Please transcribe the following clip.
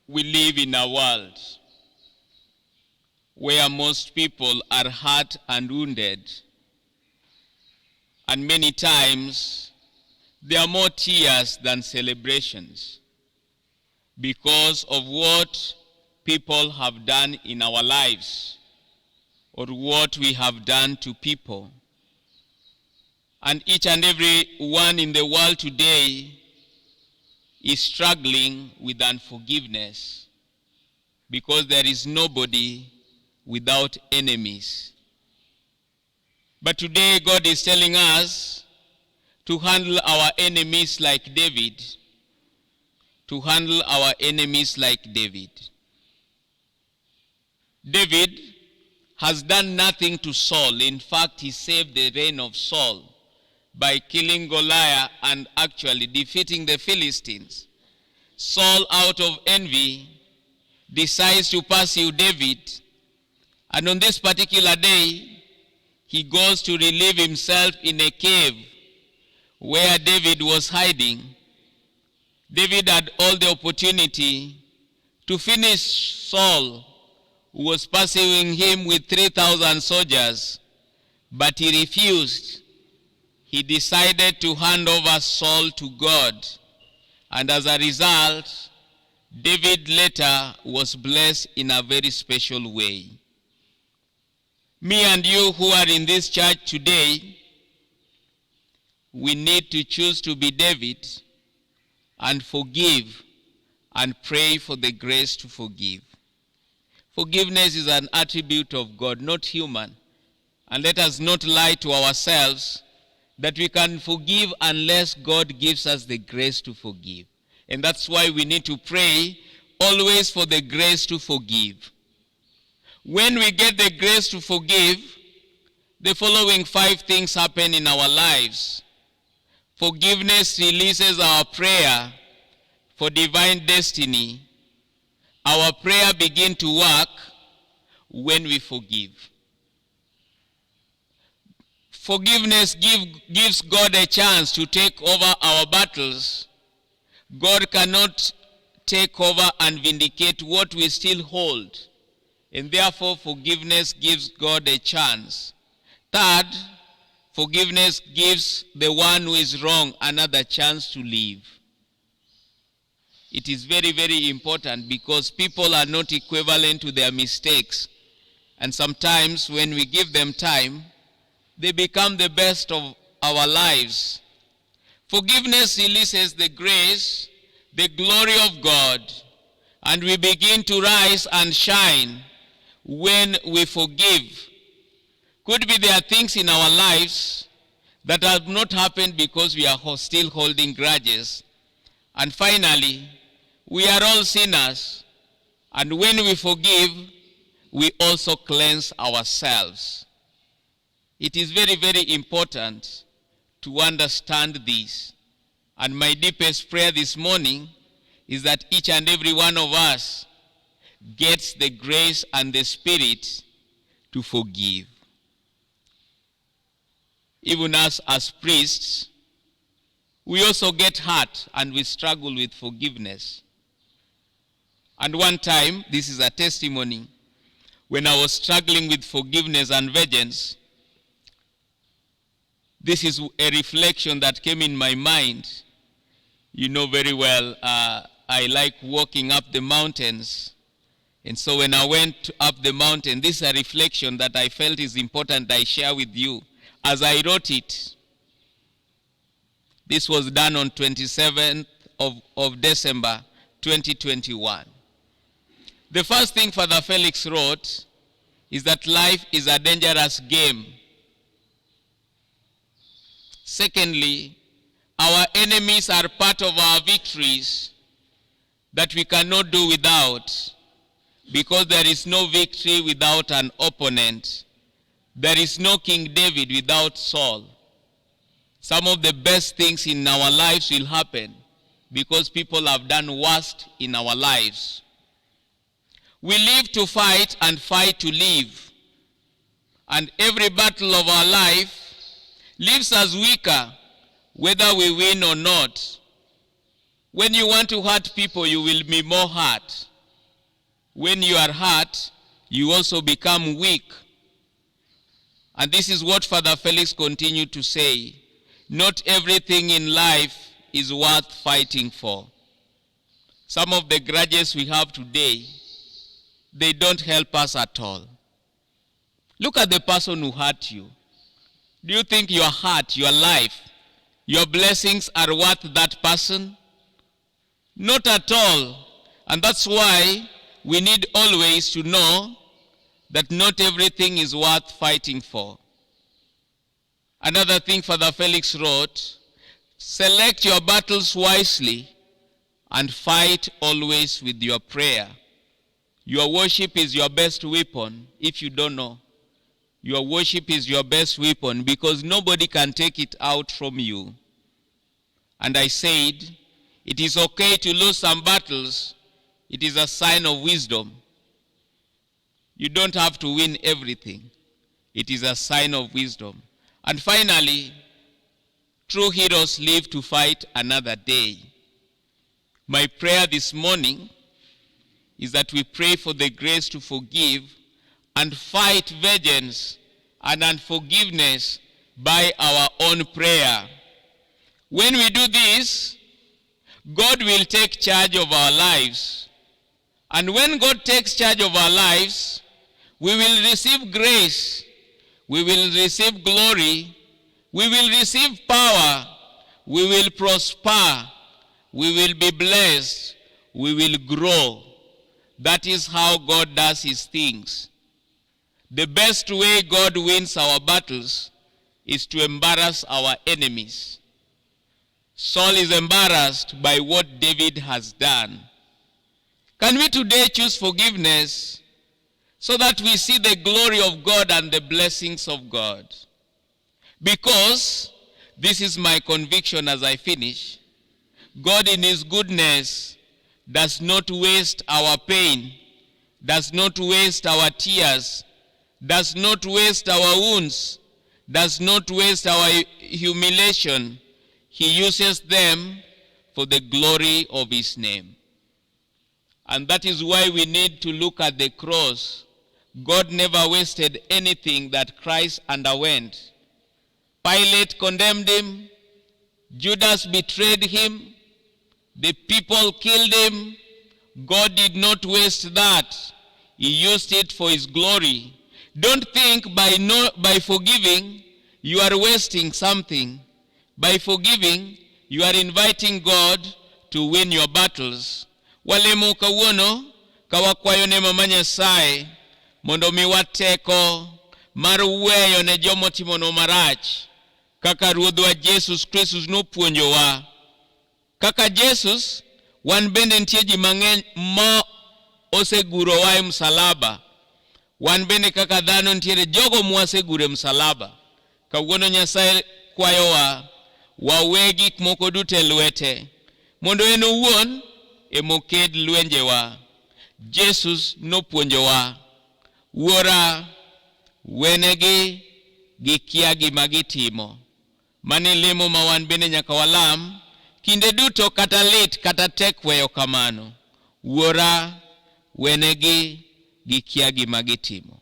We live in a world where most people are hurt and wounded, and many times there are more tears than celebrations because of what people have done in our lives or what we have done to people. And each and every one in the world today is struggling with unforgiveness because there is nobody without enemies. But today God is telling us to handle our enemies like David. To handle our enemies like David. David has done nothing to Saul. In fact, he saved the reign of Saul by killing Goliath and actually defeating the Philistines. Saul, out of envy, decides to pursue David. And on this particular day, he goes to relieve himself in a cave where David was hiding. David had all the opportunity to finish Saul, who was pursuing him with 3,000 soldiers, but he refused. He decided to hand over Saul to God. And as a result, David later was blessed in a very special way. Me and you who are in this church today, we need to choose to be David and forgive and pray for the grace to forgive. Forgiveness is an attribute of God, not human. And let us not lie to ourselves that we can forgive unless God gives us the grace to forgive. And that's why we need to pray always for the grace to forgive. When we get the grace to forgive, the following 5 things happen in our lives. Forgiveness releases our prayer for divine destiny. Our prayer begins to work when we forgive. Forgiveness gives God a chance to take over our battles. God cannot take over and vindicate what we still hold. And therefore, forgiveness gives God a chance. Third, forgiveness gives the one who is wrong another chance to live. It is very, very important because people are not equivalent to their mistakes. And sometimes when we give them time, they become the best of our lives. Forgiveness releases the grace, the glory of God, and we begin to rise and shine when we forgive. Could be there are things in our lives that have not happened because we are still holding grudges. And finally, we are all sinners, and when we forgive, we also cleanse ourselves. It is very, very important to understand this. And my deepest prayer this morning is that each and every one of us gets the grace and the spirit to forgive. Even us as priests, we also get hurt and we struggle with forgiveness. And one time, this is a testimony, when I was struggling with forgiveness and vengeance, this is a reflection that came in my mind. You know very well, I like walking up the mountains. And so when I went up the mountain, this is a reflection that I felt is important I share with you. As I wrote it, this was done on 27th of December, 2021. The first thing Father Felix wrote is that life is a dangerous game. Secondly, our enemies are part of our victories that we cannot do without, because there is no victory without an opponent. There is no King David without Saul. Some of the best things in our lives will happen because people have done worst in our lives. We live to fight and fight to live. And every battle of our life leaves us weaker, whether we win or not. When you want to hurt people, you will be more hurt. when you are hurt, you also become weak. And this is what Father Felix continued to say. Not everything in life is worth fighting for. Some of the grudges we have today, they don't help us at all. Look at the person who hurt you. Do you think your heart, your life, your blessings are worth that person? Not at all. And that's why we need always to know that not everything is worth fighting for. Another thing Father Felix wrote, select your battles wisely and fight always with your prayer. Your worship is your best weapon. If you don't know, your worship is your best weapon because nobody can take it out from you. And I said, it is okay to lose some battles. It is a sign of wisdom. You don't have to win everything. It is a sign of wisdom. And finally, true heroes live to fight another day. My prayer this morning is that we pray for the grace to forgive and fight vengeance and unforgiveness by our own prayer. When we do this, God will take charge of our lives. And when God takes charge of our lives, we will receive grace, we will receive glory, we will receive power, we will prosper, we will be blessed, we will grow. That is how God does his things. The best way God wins our battles is to embarrass our enemies. Saul is embarrassed by what David has done. Can we today choose forgiveness so that we see the glory of God and the blessings of God? Because this is my conviction as I finish. God in his goodness does not waste our pain, does not waste our tears, does not waste our wounds, does not waste our humiliation. He uses them for the glory of his name. And that is why we need to look at the cross. God never wasted anything that Christ underwent. Pilate condemned him. Judas betrayed him. The people killed him. God did not waste that. He used it for his glory. Don't think by forgiving you are wasting something. By forgiving, you are inviting God to win your battles. Walemo kawuono kawakwayo ne mama Nyasaye mondo miwa teko mar weyo ne jomo timono marach kaka Ruodhwa Jesus Kristus nopuonjowa. Kaka Jesus, wan bende nitie ji mang'eny ma osegurowa e msalaba. Wan bende kaka dhano nitiere jogo mwasegure msalaba. Kawuono Nyasaye kwayowa wawe gik moko duto e lwete mondo en owuon emoked lwenjewa. Jesus nopuonjowa, wuora wenegi gikia gima gitimo. Mane lemo ma wan bende nyaka walam kinde duto, kata lit kata tek weyo kamano. Wuora wenegi gikia gima gitimo.